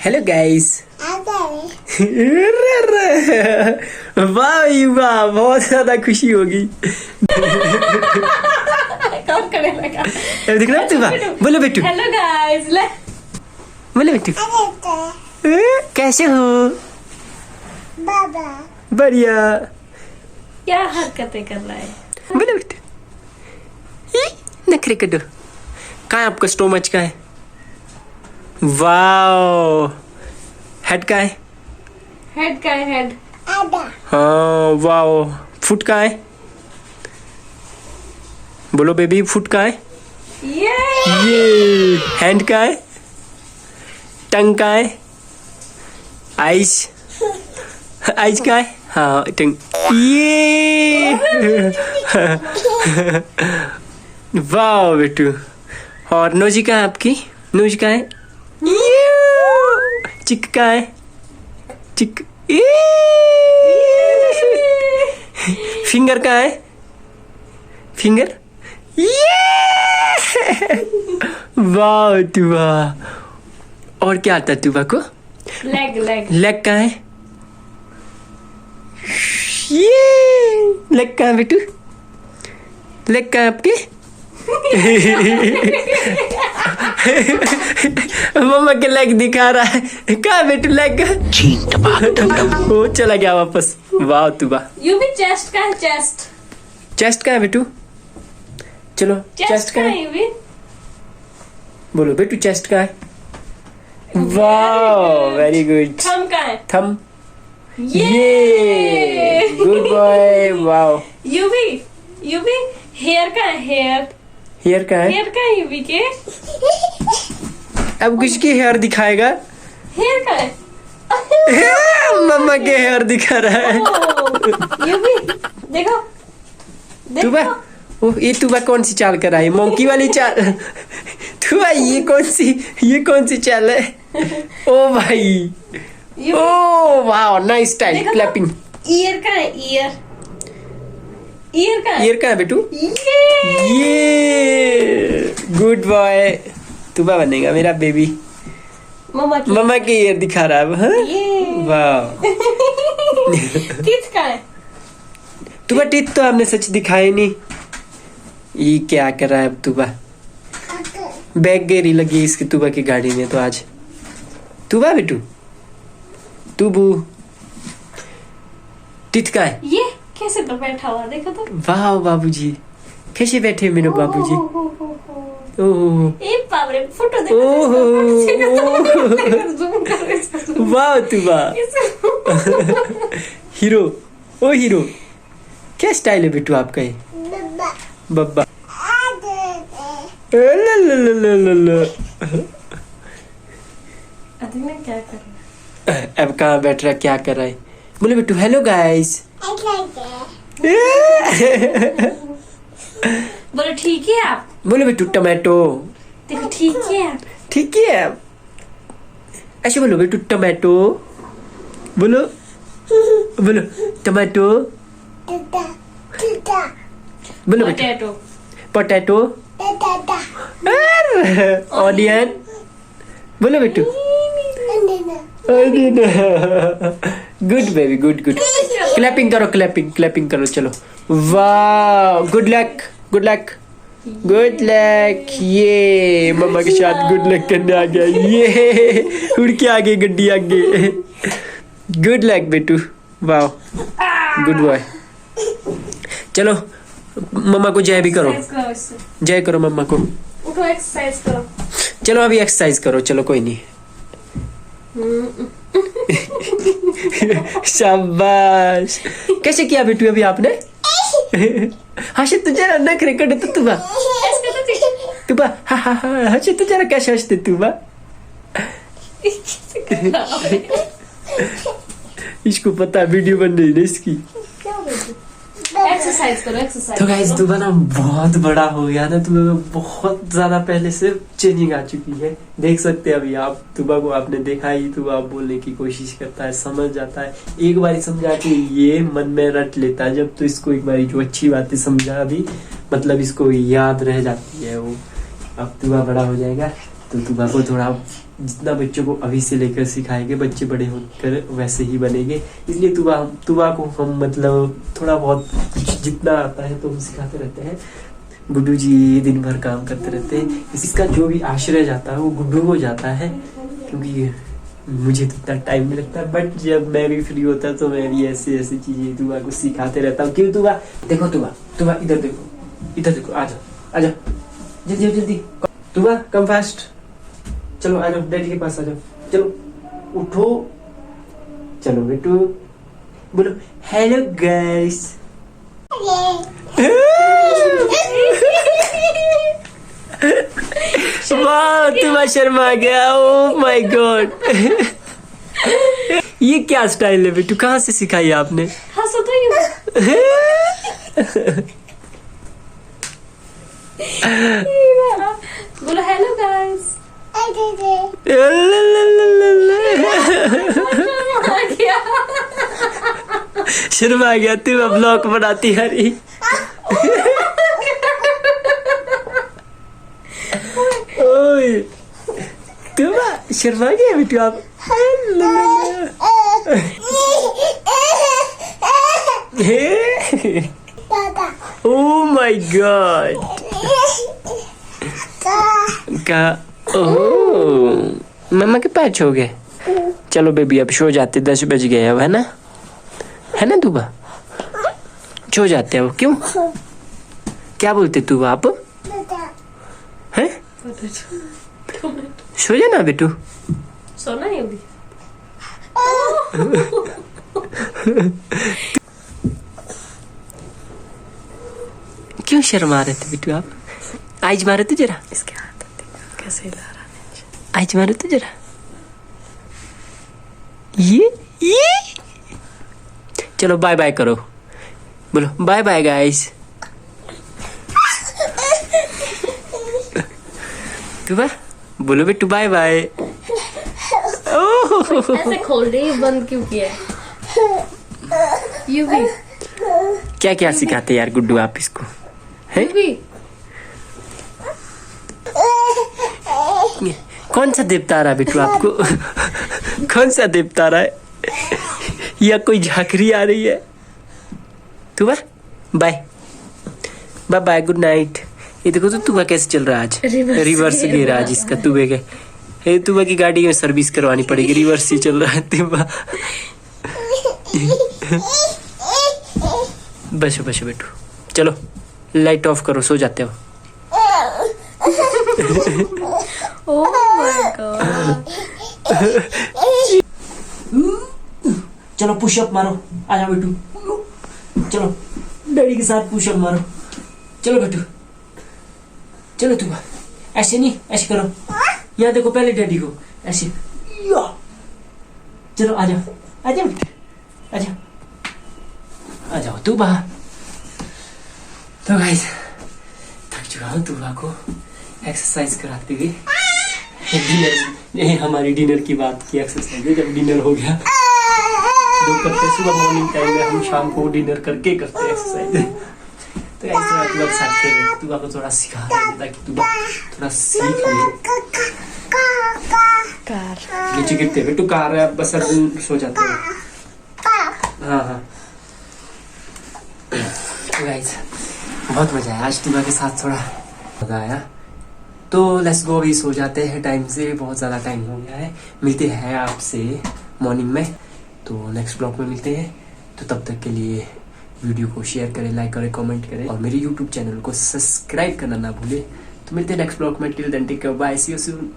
Hello guys. वाह वाह, बहुत ज्यादा खुशी होगी। कौन करने लगा? देख रहा तू? बोलो बेटू। Hello guys. ले बोलो बेटू, कैसे हो? बाबा बढ़िया। क्या हरकतें कर रहा है? बोलो बेटू, नखरे कर दो। कहाँ है आपका स्टोमच? का है? वाओ। हेड का है? हेड का है, हेड। आदा हाँ वाओ। फुट का है? बोलो बेबी, फुट का है? ये हैंड का है? टंग का है? आइज? आइज का है? हाँ टंग। ये वाओ बेटू। और नोजी का है आपकी? नोज का है? चिक का है? चिक। फिंगर का है? फिंगर? वाह तुबा। और क्या आता है तुबा को? Leg, leg. लेग का है? ये लेग का है बेटू? लेग का है आपके? मम्मा के लेग दिखा रहा है। कहा बेटू लेग? वो चला गया वापस। वाह तुबा। यू भी चेस्ट का है, चेस्ट। चेस्ट का है बेटू? चलो चेस्ट का है, यू भी। बोलो बेटू, चेस्ट का है? वाह वेरी गुड। थम का है? थम। ये गुड बॉय। वाओ। यू भी हेयर का है, हेयर। हेयर का है? हेयर का है यू भी के? अब किसकी हेयर दिखाएगा? हेयर का है। मम्मा के हेयर दिखा रहा है। यू भी देखो, तुबा, ओह ये तुबा कौन सी चाल कर रहा है? मोंकी वाली चाल। तुबा ये कौन सी चाल है? ओ भाई, ओ वाह, नाइस स्टाइल। क्लैपिंग। ईयर का है, ईयर। ईयर का है? ईयर का है बेटू? ये गुड बॉय। तुबा बनेगा मेरा बेबी। मम्मा की ईयर दिखा रहा है। हाँ? वाह। टीथ का है? तुबा टीथ तो आपने सच दिखाए नहीं। ये क्या कर रहा है अब तुबा? बैग गेरी लगी इसकी तुबा की गाड़ी में तो आज। तुबा बेटू, तुबू टीथ का है? ये कैसे तो बैठा हुआ, देखो तो। वाह बाबूजी, कैसे बैठे मेरे बाबूजी? ओह ए बाप रे, फोटो ओह, देखो। वाह तुबा, हीरो। ओ हीरो, क्या स्टाइल है बेटू आपका ये? बब्बा। क्या कर? अब कहाँ बैठ रहा, क्या कर रहा है? बोले बेटू हेलो गाइस। बोलो ठीक है आप। बोले बेटू टमाटो। देखो ठीक है आप। ठीक है, ऐसे बोलो बेटू टमाटो। बोलो बोलो टमाटो। बोलो बेटू पोटैटो। पोटैटो। ऑनियन। बोलो बेटू good baby, good good. Clapping करो, क्लैपिंग करो। चलो वाह, good luck, good luck, good luck. ये मम्मा के साथ गुड लक करने आ गया। ये उड़ के आगे, गड्डी आगे। गुड लक बेटू। वाह गुड बॉय। चलो मम्मा को जय भी करो। जय करो मम्मा को। उठो, एक्सरसाइज करो। चलो अभी एक्सरसाइज करो। चलो कोई नहीं। शाबाश। कैसे किया बेटू अभी आपने? हंसे तो जरा, नखरे कर तो तुबा। हंसे तो जरा, कैसे हंसते तुबा? इसको पता वीडियो बन रही है इसकी। एक्सरसाइज करो, एक्सरसाइज। तो गाइस तुबा ना बहुत बड़ा हो गया था, तुबा में बहुत ज्यादा पहले से चेंजिंग आ चुकी है। देख सकते हैं अभी आप तुबा को, आपने देखा ही, तुबा बोलने की कोशिश करता है, समझ जाता है। एक बारी समझा के ये मन में रट लेता है, जब तो इसको एक बारी जो अच्छी बातें समझा भी, मतलब इसको याद रह जाती है वो। अब तुबा बड़ा हो जाएगा तो तुबा को थोड़ा जितना बच्चों को अभी से लेकर सिखाएंगे बच्चे बड़े होकर वैसे ही बनेंगे। इसलिए तुबा को हम मतलब थोड़ा बहुत जितना आता है तो हम सिखाते रहते हैं। गुड्डू जी दिन भर काम करते रहते हैं, इसका जो भी आश्रय जाता है वो गुड्डू को जाता है, क्योंकि मुझे तो इतना टाइम नहीं लगता। बट जब मैं भी फ्री होता तो मैं भी ऐसी ऐसी चीजें तुबा को सिखाते रहता हूँ। क्यों तुबा देखो, तुबा इधर देखो, आ जाओ जल्दी जल्दी। तुबा कम फास्ट, चलो आ जाओ डैडी के पास आ जाओ, चलो उठो, चलो बेटू बोलो हेलो गाइस। वाह तुबा शर्मा गया, ओह माय गॉड। ये क्या स्टाइल है बेटू, कहाँ से सिखाई आपने? हंसो तो ही बोलो हेलो गाइस। शर्मा गया, तू अब ब्लॉग बनाती हरी। ओए तुबा शर्मा गया बेटू आप। ओह माय गॉड, का ओह मम्मा के पैच हो गए। चलो बेबी अब सो जाते, 10 बज गए अब, है ना तुबा? सो जाते हो क्यों? क्या बोलते तू आप? हैं? सो जाना बेटू। सोना है अभी। क्यों शर्मा रहे थे बेटू आप? आइज मारे तो जरा, इसके हाथ कैसे हिला रहा है। आइज मारे तो जरा। ये चलो बाय बाय करो, बोलो बाय बाय गाइस। तुबा बोलो बेटू बाय बाय। ऐसे खोल रही है, बंद क्यों किया? यू भी क्या क्या सिखाते यार गुड्डू आप इसको, है? यू भी कौन सा देवता आ रहा है बेटू आपको? कौन सा देवता आ रहा है, या कोई झांकरी आ रही है? Tuba bye bye bye, good night. ये देखो तो तुबा कैसे चल रहा है आज, रिवर्स गियर आज इसका तुबे के। ये तुबा की गाड़ी में सर्विस करवानी पड़ेगी, रिवर्स ही चल रहा है तुबा। बसो बेटू, चलो लाइट ऑफ करो, सो जाते हो। Oh my God. चलो पुशअप मारो, आ जाओ बेटू, चलो डैडी के साथ पुशअप मारो। चलो बेटू, चलो तुबा ऐसे नहीं, ऐसे करो, यहाँ देखो पहले डैडी को, ऐसे या। चलो आ जाओ बेटू, आ जाओ तुबा। तो गाइस थक चुका हूँ तुबा को एक्सरसाइज कराते हुए। डिनर, हमारी डिनर की बात की एक्सरसाइज है, जब डिनर हो गया जो करते सुबह मॉर्निंग टाइम में, हम शाम को डिनर करके करते एक्सरसाइज। तो गाइस तुबा के साथ खेल रहे, तुबा को थोड़ा सिखा रहे हैं ताकि तुबा थोड़ा सीख ले। कार नीचे गिरते बेटू, कार है बस, सो जाते हैं। हाँ तो गाइस बहुत मजा आया आज तुबा के साथ, थोड़ा मजा आया। तो लेट्स गो, अभी सो जाते हैं टाइम से, बहुत ज़्यादा टाइम हो गया है। मिलते हैं आपसे मॉर्निंग में, तो नेक्स्ट ब्लॉग में मिलते हैं। तो तब तक के लिए वीडियो को शेयर करें, लाइक करें, कमेंट करें और मेरे यूट्यूब चैनल को सब्सक्राइब करना ना भूलें। तो मिलते हैं नेक्स्ट ब्लॉग में, till then take care, bye, see you soon.